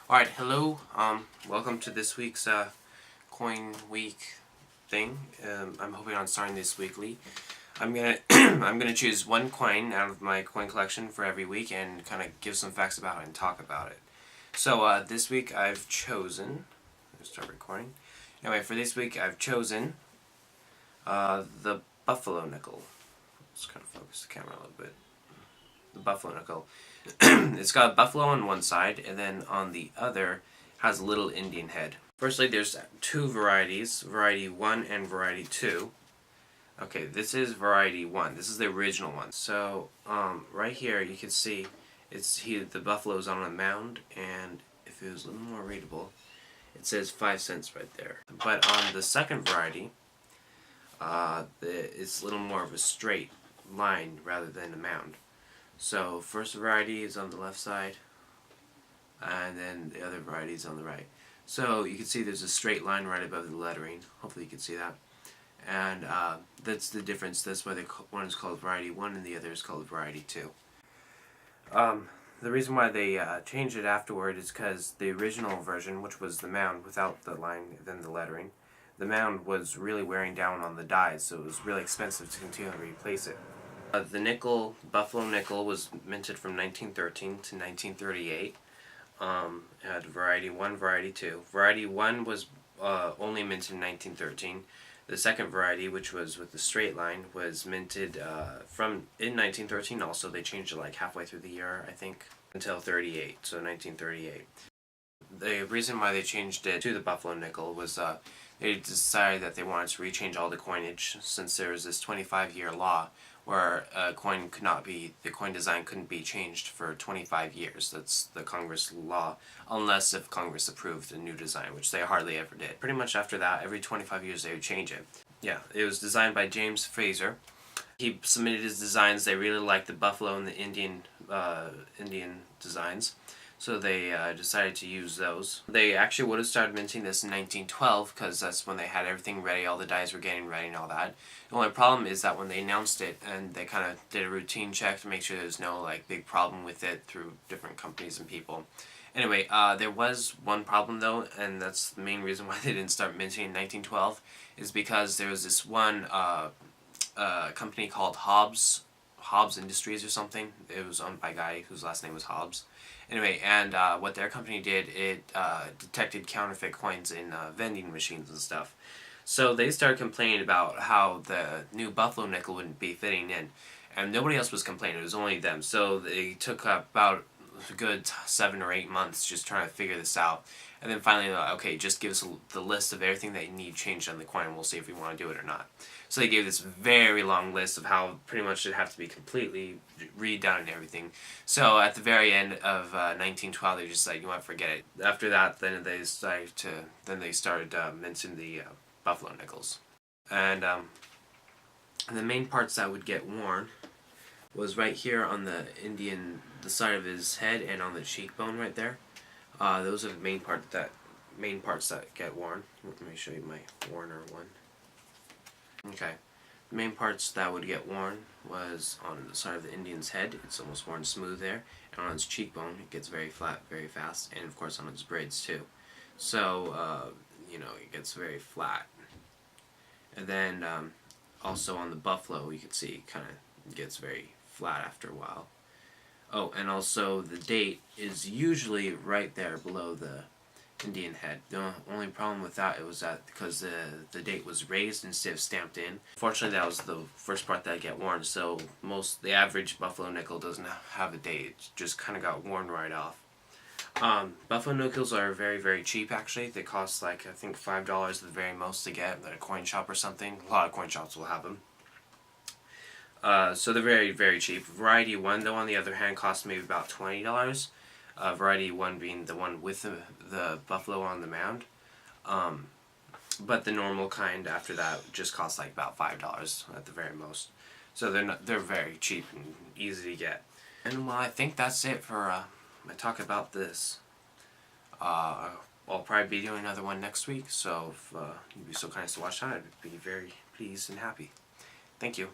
Alright, hello, welcome to this week's coin week thing. I'm hoping on starting this weekly. I'm gonna I'm gonna choose one coin out of my coin collection for every week and kind of give some facts about it and talk about it. So this week I've chosen. Let's start recording. Anyway, for this week I've chosen the Buffalo Nickel. Let's kind of focus the camera a little bit. The Buffalo Nickel. It's got a buffalo on one side, and then on the other has a little Indian head. Firstly, there's two varieties, Variety 1 and Variety 2. Okay, this is Variety 1. This is the original one. So, right here you can see the buffalo's on a mound, and if it was a little more readable, it says 5 cents right there. But on the second variety, it's a little more of a straight line rather than a mound. So first variety is on the left side, and then the other variety is on the right. So you can see there's a straight line right above the lettering. Hopefully you can see that. And that's the difference. That's why one is called Variety 1 and the other is called Variety 2. The reason why they changed it afterward is because the original version, which was the mound without the line then the lettering, the mound was really wearing down on the dies, so it was really expensive to continually replace it. The nickel, Buffalo Nickel, was minted from 1913 to 1938. It had Variety 1, Variety 2. Variety 1 was only minted in 1913. The second variety, which was with the straight line, was minted in 1913 also. They changed it like halfway through the year, I think, until 38, so 1938. The reason why they changed it to the Buffalo Nickel was they decided that they wanted to rechange all the coinage, since there was this 25-year law where the coin design couldn't be changed for 25 years. That's the Congress law, unless if Congress approved a new design, which they hardly ever did. Pretty much after that, every 25 years they would change it. Yeah, it was designed by James Fraser. He submitted his designs. They really liked the buffalo and the Indian designs, so they decided to use those. They actually would have started minting this in 1912, because that's when they had everything ready, all the dies were getting ready and all that. The only problem is that when they announced it, and they kind of did a routine check to make sure there's no like big problem with it through different companies and people. Anyway, there was one problem though, and that's the main reason why they didn't start minting in 1912, is because there was this one company called Hobbs Industries or something. It was owned by a guy whose last name was Hobbs. Anyway, and what their company did, it detected counterfeit coins in vending machines and stuff. So they started complaining about how the new Buffalo Nickel wouldn't be fitting in. And nobody else was complaining, it was only them. So they took about a good 7 or 8 months just trying to figure this out. And then finally, okay, just give us the list of everything that you need changed on the coin, and we'll see if we want to do it or not. So they gave this very long list of how pretty much it had to be completely redone and everything. So at the very end of 1912, they just like, you want to forget it. After that, then they started minting the Buffalo Nickels. And the main parts that would get worn was right here on the side of his head and on the cheekbone right there. Those are the main parts that get worn. Let me show you my Warner one. Okay, the main parts that would get worn was on the side of the Indian's head. It's almost worn smooth there, and on his cheekbone it gets very flat very fast, and of course on his braids too. So it gets very flat. And then also on the buffalo, you can see it kind of gets very flat after a while. Oh, and also the date is usually right there below the Indian head. The only problem with that was that because the date was raised instead of stamped in. Fortunately, that was the first part that get worn, so the average Buffalo Nickel doesn't have a date. It just kind of got worn right off. Buffalo Nickels are very, very cheap actually. They cost like, I think $5 the very most to get at a coin shop or something. A lot of coin shops will have them. So they're very, very cheap. Variety 1, though, on the other hand, costs maybe about $20. Variety 1 being the one with the buffalo on the mound. But the normal kind after that just costs like about $5 at the very most. So they're very cheap and easy to get. And well, I think that's it for my talk about this. I'll probably be doing another one next week, so if you'd be so kind as to watch that, I'd be very pleased and happy. Thank you.